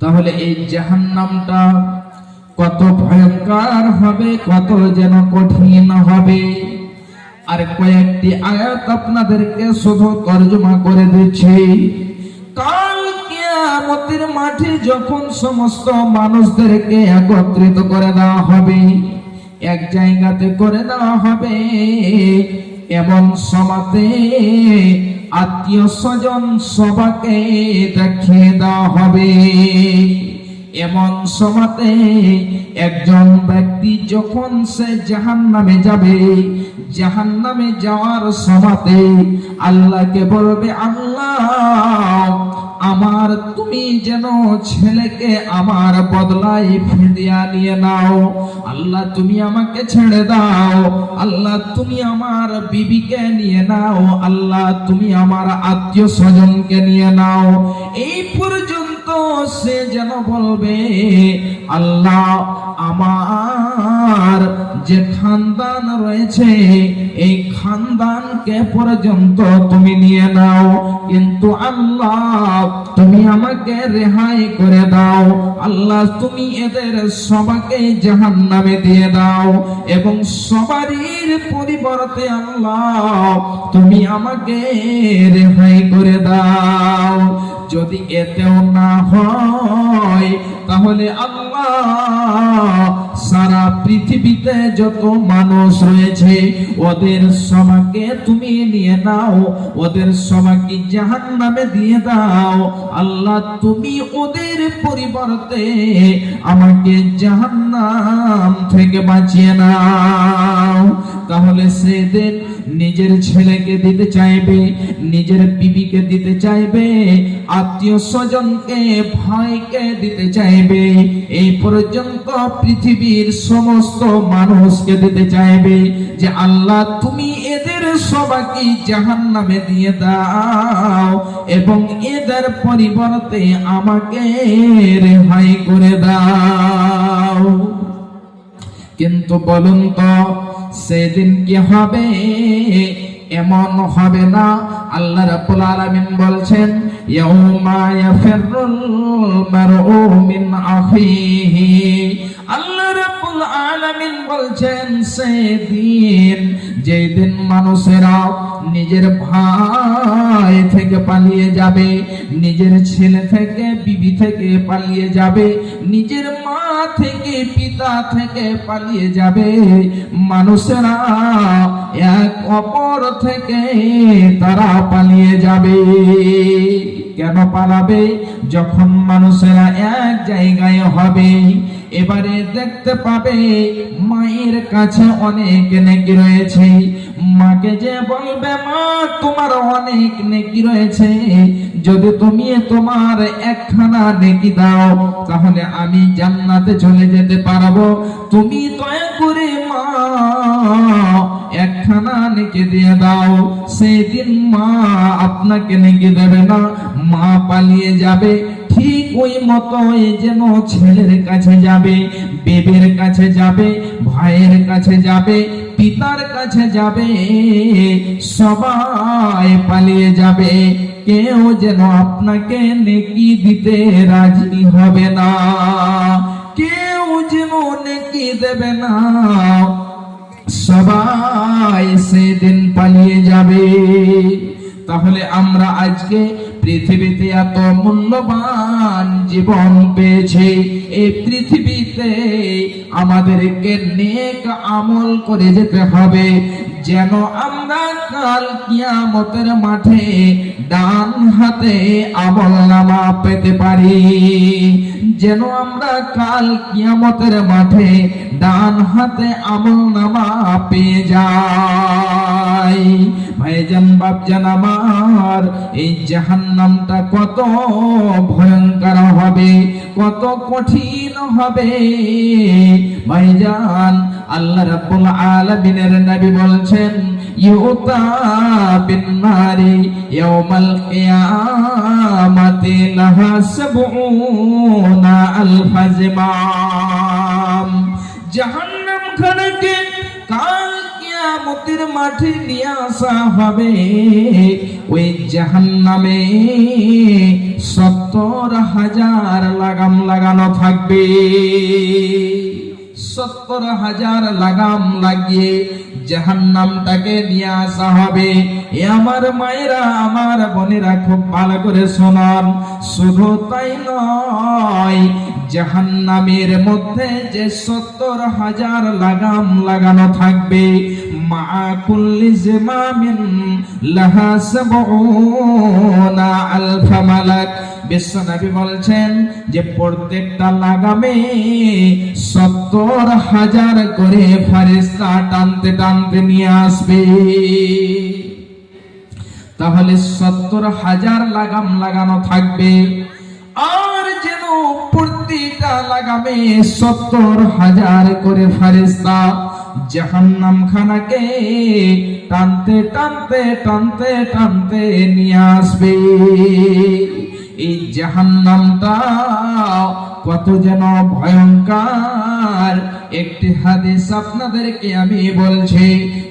তাহলে এই জাহান্নামটা কত ভয়ঙ্কর হবে, কত যেন কঠিন হবে। আর কয়েকটি আয়াত আপনাদেরকে শুধু তরজমা করে দিচ্ছি। কাল কিয়ামতের মাঠে যখন সমস্ত মানুষদেরকে একত্রিত করে দেওয়া হবে, এক জায়গাতে করে দেওয়া হবে, এমন সমাতে আত্মীয় স্বজন সবাকে দেখিয়ে দেওয়া হবে। এমন সমাতে একজন ব্যক্তি যখন সে জাহান্নামে যাবে, জাহান্নামে যাওয়ার সমাতে আল্লাহকে বলবে, আল্লাহ আমার তুমি যেন ছেলেকে আমার বদলায় ফিরিয়ে নিয়ে নাও, আল্লাহ তুমি আমাকে ছেড়ে দাও, আল্লাহ তুমি আমার বিবিকে নিয়ে নাও, আল্লাহ তুমি আমার আত্মীয় স্বজনকে নিয়ে নাও। এই পর্যন্ত সে যেন বলবে, আল্লাহ আমার যে খানদান রয়েছে এই খানদানকে পর্যন্ত তুমি নিয়ে নাও, কিন্তু আল্লাহ তুমি আমাকে রেহাই করে দাও, আল্লাহ তুমি এদের সবাইকে জাহান্নামে দিয়ে দাও, এবং সবারই পরিবর্তে আল্লাহ তুমি আমাকে রেহাই করে দাও। যদি এতেও না হয় তাহলে আল্লাহ সারা পৃথিবীতে যত মানুষ রয়েছে ওদের সবাইকে তুমি নিয়ে নাও, ওদের সবাইকে জাহান্নামে দিয়ে দাও, আল্লাহ তুমি ওদের পরিবর্তে আমাকে জাহান্নাম থেকে বাঁচিয়ে নাও। তাহলে সেদিন নিজের ছেলেকে দিতে চাইবে, নিজের বিবিকে দিতে চাইবে, আত্মীয় স্বজনকে ভাইকে দিতে চাইবে, এই পর্যন্ত পৃথিবীর সমস্ত মানুষকে দিতে চাইবে যে আল্লাহ তুমি এদের সবাইকে জাহান্নামে দিয়ে দাও এবং এদের পরিবর্তে আমাকে রেহাই করে দাও। কিন্তু বলুন তো সেদিন কি হবে? এমন হবে না। আল্লাহ রাব্বুল আলামিন বলছেন, ইয়াউমা ইয়াফিরুল মারউ মিন আখিহি। আল্লাহ রাব্বুল আলামিন বলছেন সেদিন, যেদিন মানুষেরা নিজের ভাই থেকে পালিয়ে যাবে, নিজের ছেলে থেকে বিবি থেকে পালিয়ে যাবে, নিজের মা থেকে পিতা থেকে পালিয়ে যাবে, মানুষেরা এক অপর থেকে তারা পালিয়ে যাবে। কেন পালাবে? যখন মানুষেরা এক জায়গায় হবে, এবারে দেখতে পাবে মায়ের কাছে অনেক নেকি রয়েছে, মাকে যে বলবে মা তোমার অনেক নেকি রয়েছে, যদি তুমি তোমার একখানা নেকি দাও তাহলে আমি জান্নাতে চলে যেতে পারবো, তুমি দয়া করে মা একখানা নেকি দিয়ে দাও। সেদিন মা আপনাকে নেকি দেবে না, মা পালিয়ে যাবে। ঠিক ওই মতো যেন ছেলের কাছে যাবে, বেবের কাছে যাবে, ভাইয়ের কাছে যাবে, পিতার কাছে যাবে, সবাই পালিয়ে যাবে, কেউ যেন আপনাকে নেকি দিতে রাজি হবে না, কেউ যেন নেকি দেবে না, সবাই সেদিন পালিয়ে যাবে। তাহলে আমরা আজকে পৃথিবীতে এত মূল্যবান জীবন পেয়েছি, এই পৃথিবীতে আমাদেরকে নেক আমল করে যেতে হবে, যেন আমরা কাল কিয়ামতের মাঠে ডান হাতে আমলনামা পেতে পারি, যেন আমরা কাল কিয়ামতের মাঠে ডান হাতে আমলনামা পেয়ে যাই। ভাইজান বাপজান আমার, এই জাহান্নামটা কত ভয়ঙ্কর হবে, কত কঠিন হবে ভাইজান। আল্লাহ রাব্বুল আলামিনের নবী বলছেন, ইউতা বিন নারি ইয়াউমাল কিয়ামাতি লাহা সাবউনা আলফা জিমাম। জাহান্নাম খানাকে কাল কিয়ামতের মাঠে নিয়ে আসা হবে, ওই জাহান্নামে 70,000 লাগাম লাগানো থাকবে। 70,000 লাগাম লাগিয়ে জাহান্নামটাকে নিয়ে আসা হবে। এ আমার মায়েরা, আমার বোনেরা, খুব ভালো করে শুনুন। শুধু তাই নয়, জাহান্নামের মধ্যে যে 70,000 লাগাম লাগানো থাকবে, মা কুল্লি জিমামিন লাহা 70,000 মালাক। বিশ্বনবী বলছেন যে প্রত্যেকটা লাগামে 70,000 করে ফেরেশতা টানতে টানতে নিয়ে আসবে। তাহলে 70,000 লাগাম লাগানো থাকবে, আর যেন প্রতিটা লাগামে 70,000 করে ফেরেশতা জাহান্নাম খানাকে টানতে টানতে টানতে টানতে নিয়ে আসবে। এই জাহান্নামটা কত যেন ভয়ঙ্কর, একটি হাদিস আপনাদেরকে আমি বলছি,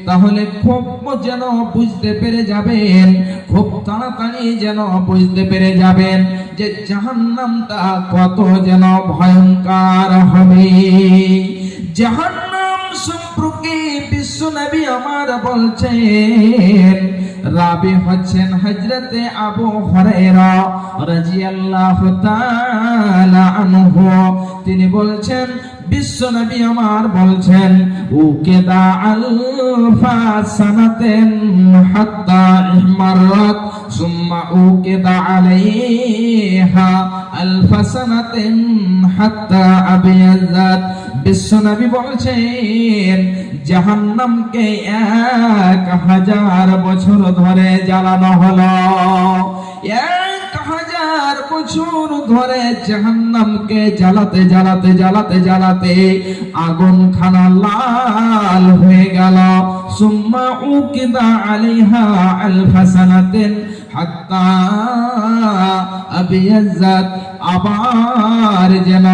তাহলে খুব যেন বুঝতে পেরে যাবেন, খুব তাড়াতাড়ি যেন বুঝতে পেরে যাবেন যে জাহান্নামটা কত যেন ভয়ঙ্কর হবে। জাহান্নাম সম্পর্কে বিশ্বনবী আমার বলছেন, রাবি হচ্ছেন হযরতে আবু হুরায়রা রাদিয়াল্লাহু তাআলা আনহু। তিনি বলছেন, বিশ্বনবী আমার বলছেন, উকিদা আলফা সানাতিন হাত্তা ইহমারাত সুম্মা উকিদা আলাইহা আলফা সানাতিন হাত্তা আবিয়াযাত। বিশ্বনবী বলছেন, জাহান্নামকে 1000 বছর ধরে জ্বালানো হলো। 1000 বছর ধরে জাহান্নামকে জ্বালাতে জ্বালাতে জ্বালাতে জ্বালাতে আগুন খানা লাল হয়ে গেল। সুম্মা উকিদা আলাইহা আলফা সানাতিন হাত্তা আবিয়াযাত। আবার যেন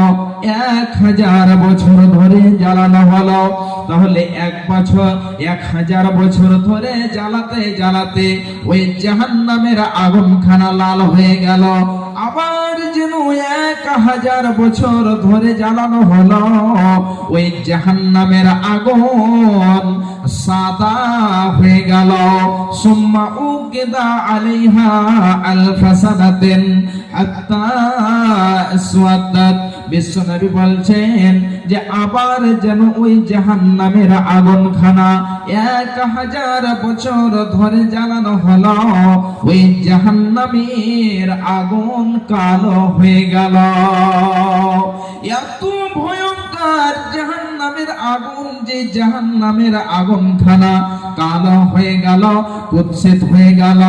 1000 বছর ধরে জ্বালানো হলো। তাহলে 1000 বছর ধরে জ্বালাতে জ্বালাতে ওই জাহান্নামের আগুন খানা লাল হয়ে গেল। আবার যেন 1000 বছর ধরে জ্বালানো হলো, ওই জাহান্নামের আগুন সাদা হয়ে গেল। সুম্মা উকিদা আলাইহা আলফা সানাতিন হাত্তা আসওয়াদাত। বিশ্বনবী বলছেন যে আবার যেন ওই জাহান্নামের আগুন খানা 1000 বছর ধরে জ্বালানো হলো, ওই জাহান্নামের আগুন কালো হয়ে গেল। এত ভয়ঙ্কর জাহান্নামের আগুন, যে জাহান্নামের আগুন খানা কালো হয়ে গেল, কুৎসিত হয়ে গেল।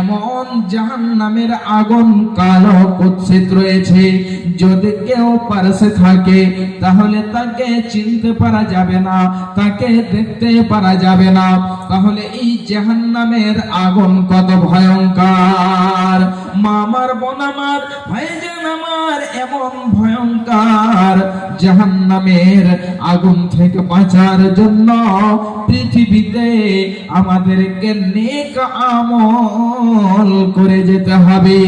এমন জাহান্নামের আগুন কালো কুৎসিত রয়েছে, যদি কেউ পাশে থাকে তাহলে তাকে চিনতে পারা যাবে না, তাকে দেখতে পারা যাবে না। তাহলে এই জাহান্নামের আগুন কত ভয়ঙ্কর। মা আমার, বোন আমার, ভাইজান আমার, এমন ভয়ঙ্কর জাহান্নামের আগুন থেকে বাঁচার জন্য পৃথিবীতে আমাদেরকে নেক আমল করে যেতে হবে।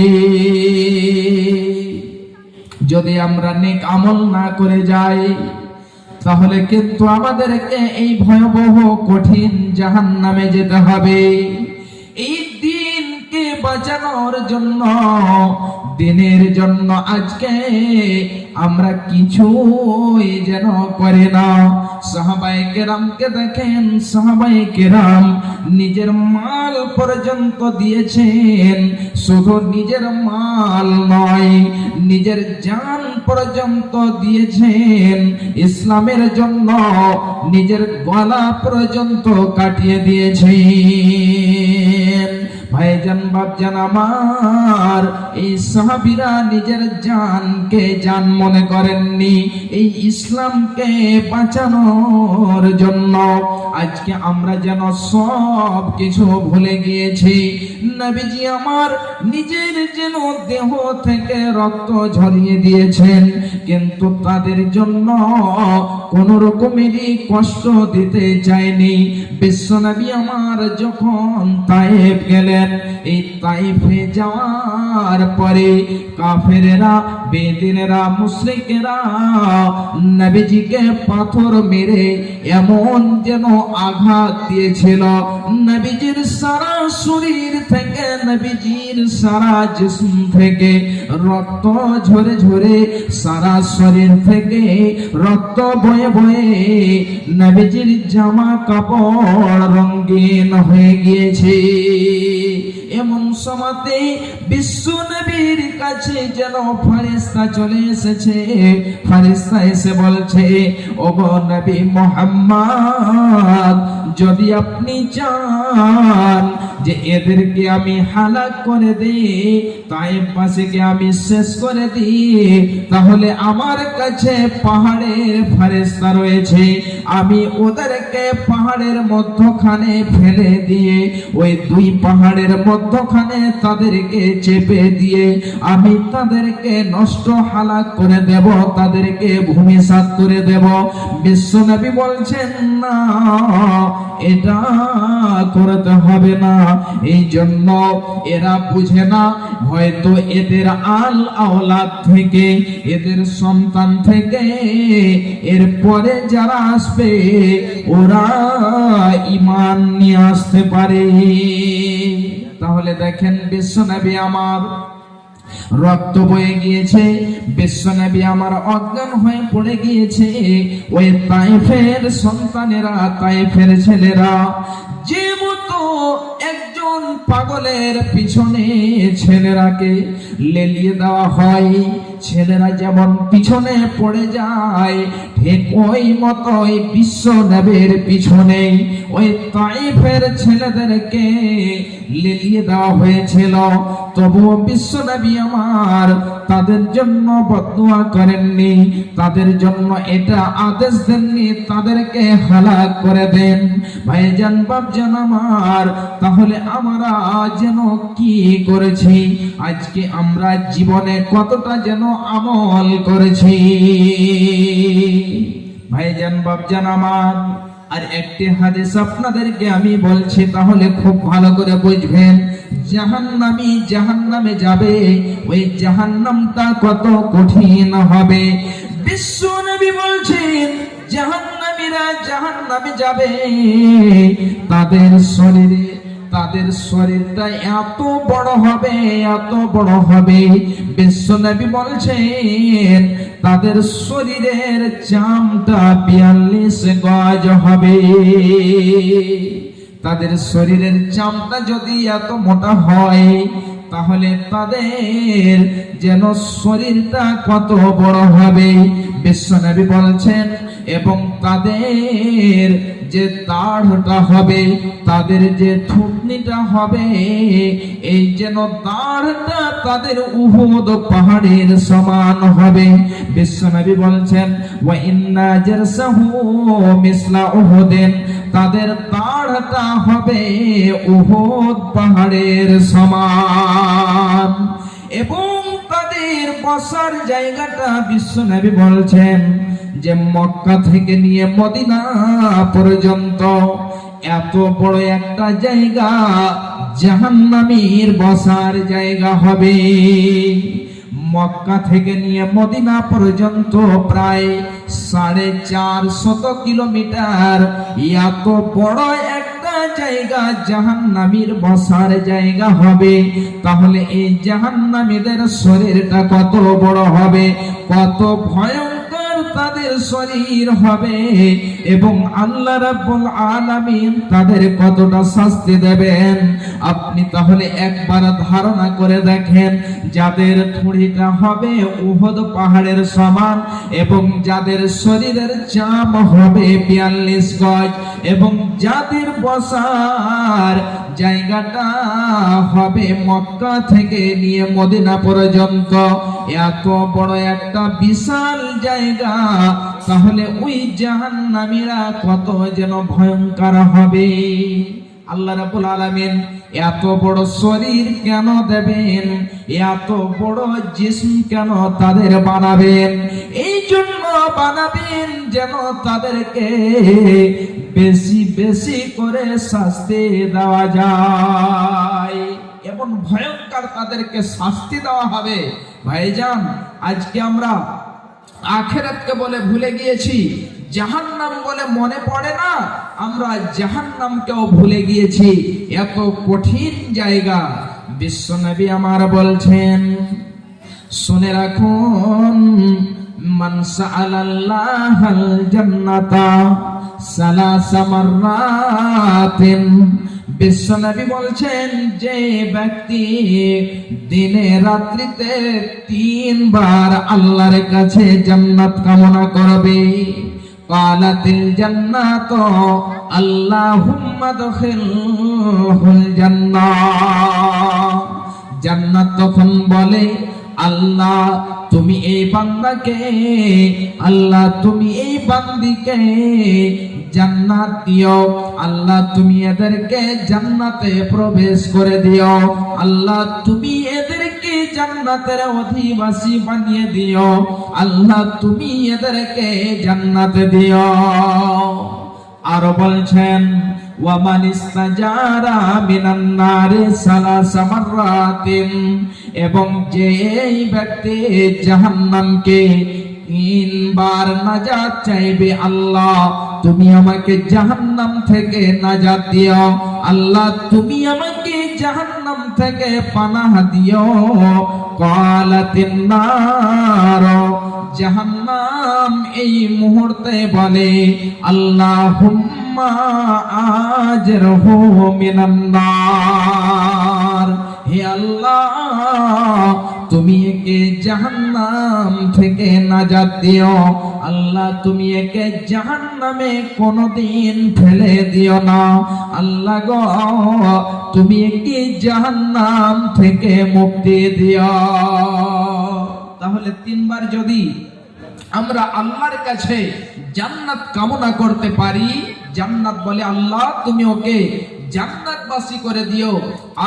যদি আমরা নেক আমল না করে যাই, তাহলে কিন্তু আমাদেরকে এই ভয়াবহ কঠিন জাহান্নামে যেতে হবে। এই দিনকে বাঁচানোর জন্য, দিনের জন্য আজকে আমরা কিছুই যেন করে না। সাহাবায়ে কেরামকে দেখেন, সাহাবায়ে কেরাম নিজের মাল পর্যন্ত দিয়েছেন। শুধু নিজের মাল নয়, নিজের জান পর্যন্ত দিয়েছেন ইসলামের জন্য। নিজের গলা পর্যন্ত কাটিয়ে দিয়েছেন। ভাইজান বাপজান আমার, এই সাহাবীরা নিজের জানকে জান মনে করেননি এই ইসলামকে বাঁচানোর জন্য। আজকে আমরা যেন সব কিছু ভুলে গিয়েছি। নবীজি আমার নিজের যেন দেহ থেকে রক্ত ঝরিয়ে দিয়েছেন, কিন্তু তাদের জন্য কোন রকমেরই কষ্ট দিতে চায়নি। বিশ্বনবী আমার যখন তায়েফ গেলেন, এই তায়েফে যাওয়ার পরে কাফেরেরা, বেদিনেরা, মুশরিকেরা নবীজিকে পাথর মেরে এমন যেন আঘাত দিয়েছিল, নবীজির সারা শরীর থেকে, নবীজির সারা জিসম থেকে রক্ত ঝরে ঝরে, সারা শরীর থেকে রক্ত বয়ে বয়ে নবীজির জামা কাপড় রঙিন হয়ে গিয়েছে। এমন সময়তে বিশ্ব নবীর কাছে যেন ফেরেশতা চলে এসেছে। ফেরেশতা এসে বলছে, ওগো নবী মুহাম্মদ, যদি আপনি চান যে এদেরকে আমি হালাক করে দিই, তায়েফবাসীকে আমি শেষ করে দিই, তাহলে আমার কাছে পাহাড়ের ফেরেশতা রয়েছে। আমি ওদেরকে পাহাড়ের মধ্যখানে ফেলে দিয়ে, ওই দুই পাহাড়ের মধ্যখানে তাদেরকে চেপে দিয়ে আমি তাদেরকে নষ্ট হালাক করে দেব, তাদেরকে ভূমিসাৎ করে দেব। বিশ্বনবী বলছেন, না, এটা করতে হবে না। এই জন্য এরা বুঝে না, হয়তো এদের আল আওলাদ থেকে, এদের সন্তান থেকে এরপরে যারা আসবে ওরা ঈমান নিয়ে আসতে পারে। তাহলে দেখেন, বিশ্বনবী আমার রক্ত বয়ে গিয়েছে, বিশ্বনবী আমার অজ্ঞান হয়ে পড়ে গিয়েছে। ওই তায়েফের সন্তানেরা, তায়েফের ছেলেরা যে মতো একজন পাগলের পিছনে ছেলেরাকে লেলিয়ে দেওয়া হয়, ছেলেরা যেমন পিছনে পড়ে যায়, ঠিক ওই মতোই বিশ্ব নবীর পিছনে ওই তায়েফের ছেলেদেরকে লেলিয়ে দেওয়া হয়েছিল। তবুও বিশ্ব নবী আমার তাদের জন্য বদদুয়া করেননি, তাদের জন্য এটা আদেশ দেননি তাদেরকে হালাক করে দেন। ভাইজান বাপজান আমার, তাহলে আমরা যেন কি করেছি, আজকে আমরা জীবনে কতটা যেন আমল করেছি। ভাইজান বাপজান আমার, আর একটি হাদিস আপনাদেরকে আমি বলছি, তাহলে খুব ভালো করে বুঝবেন। জাহান্নামী জাহান্নামে যাবে, ওই জাহান্নামটা কত কঠিন হবে। বিশ্ব নবী বলছেন, জাহান্নামীরা জাহান্নামে যাবে, তাদের শরীরটা এত বড় হবে, এত বড় হবে। বিশ্বনবী বলছেন, তাদের শরীরের চামড়া 42 গজ হবে। তাদের শরীরের চামড়া যদি এত মোটা হয়, তাহলে তাদের যেন শরীরটা কত বড় হবে। বিশ্বনবী বলছেন, এবং তাদের যে দাড়টা হবে, তাদের যে থুতনিটা হবে, এই যেন দাড়টা তাদের উহুদ পাহাড়ের সমান হবে। বিশ্বনবী বলছেন, ওয়া ইন্না জারসাহু মিসলা উহুদিন, তাদের দাড়টা হবে উহুদ পাহাড়ের সমান। এবং তাদের বসার জায়গাটা বিশ্বনবী বলছেন যে মক্কা থেকে নিয়ে মদিনা পর্যন্ত এত বড় একটা জায়গা জাহান্নামীর বসার জায়গা হবে। মক্কা থেকে নিয়ে মদিনা পর্যন্ত প্রায় 450 কিলোমিটার, এত বড় একটা জায়গা জাহান্নামীর বসার জায়গা হবে। তাহলে এই জাহান্নামীদের শরীরটা কত বড় হবে, কত ভয়ঙ্কর তাদের শরীর হবে এবং আল্লাহ রাব্বুল আলামিন তাদের কতটা শাস্তি দেবেন আপনি তাহলে একবার ধারণা করে দেখেন। যাদের থুড়িটা হবে উহুদ পাহাড়ের সমান এবং যাদের শরীরের চাম হবে 42 গজ এবং যাদের বসার জায়গাটা হবে মক্কা থেকে নিয়ে মদিনা পর্যন্ত, এত বড় একটা বিশাল জায়গা, তাহলে ওই জাহান্নামীরা কত যেন ভয়ঙ্কর হবে। আল্লাহ রাব্বুল আলামিন এত বড় শরীর কেন দেবেন, এত বড় জিসম কেন তাদের বানাবেন? এই জন্য বানাবেন যেন তাদেরকে বেশি বেশি করে শাস্তি দেওয়া যায়, এমন ভয়ঙ্কর তাদেরকে শাস্তি দেওয়া হবে। ভাইজান, আজকে আমরা আখিরাতকে বলে ভুলে গিয়েছি, জাহান্নাম বলে মনে পড়ে না, আমরা জাহান্নামকেও ভুলে গিয়েছি। এত কঠিন জায়গা। বিশ্বনবী আমার বলছেন, শুনে রাখুন, মান সাআলাল্লাহাল জান্নাতা সালাসা মাররাতিন। বিশ্বনবী বলছেন, যে ব্যক্তি দিনে রাত্রিতে 3 বার আল্লাহর কাছে জান্নাত কামনা করবে, কালাতিল জান্নাত আল্লাহুম্মা আদখিলহুল জান্নাহ। জান্নাত তখন বলে, আল্লাহ তুমি এই বান্দাকে, আল্লাহ তুমি এই বান্দিকে জান্নাত দিও, আল্লাহ তুমি এদেরকে জান্নাতে প্রবেশ করে দিও, আল্লাহ তুমি এদেরকে জান্নাতের অধিবাসী বানিয়ে দিও, আল্লাহ তুমি এদেরকে জান্নাতে দিও। আরো বলছেন, ওয়ামান ইস্তাজারা মিনান নারি সালাসা মাররাতিন। এবং যে এই ব্যক্তি জাহান্নামকে 3 বার নাজাত চাইবে, আল্লাহ তুমি আমাকে জাহান্নাম থেকে নাজাত দিও, আল্লাহ তুমি আমাকে জাহান্নাম থেকে পানাহ দিও, কালাতিন নার। জাহান্নাম এই মুহূর্তে বলে, আল্লাহুম্মা আজরহু মিনান নার। হে আল্লাহ তুমি একে জাহান্নাম থেকে নাজাত দিও, আল্লাহ তুমি একে জাহান্নামে কোনদিন ফেলে দিও না, আল্লাহ গো তুমি একে জাহান্নাম থেকে মুক্তি দিও। তাহলে 3 বার যদি আমরা আল্লাহর কাছে জান্নাত কামনা করতে পারি, জান্নাত বলে আল্লাহ তুমি ওকে জান্নাতবাসী করে দিও।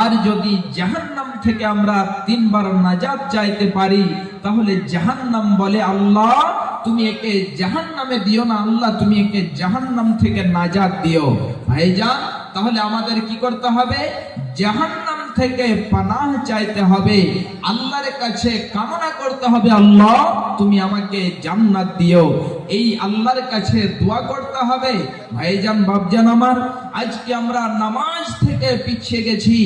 আর যদি জাহান্নাম থেকে আমরা 3 বার নাজাত চাইতে পারি, তাহলে জাহান্নাম বলে আল্লাহ তুমি একে জাহান্নামে দিও না, আল্লাহ তুমি একে জাহান্নাম থেকে নাজাত দিও। ভাইজান, তাহলে আমাদের কি করতে হবে? জাহান্নাম থেকে পানাহ চাইতে হবে, আল্লাহর কাছে কামনা করতে হবে, আল্লাহ তুমি আমাকে জান্নাত দিও। এই আল্লাহর কাছে দোয়া করতে হবে। ভাইজান, বাপজান আমার, আজকে আমরা নামাজ থেকে পিছিয়ে গেছি।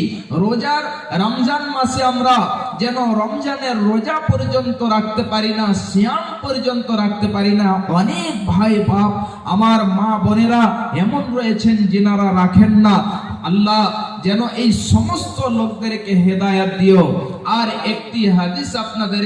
রোজার রমজান মাসে আমরা যেন রমজানের রোজা পর্যন্ত রাখতে পারি না, সিয়াম পর্যন্ত রাখতে পারি না। অনেক ভাই বাপ আমার, মা বোনেরা এমন রয়েছেন যিনারা রাখেন না। আল্লাহ যেন এই সমস্ত লোকদেরকে হেদায়েত দিও। আর একটি হাদিস আপনাদের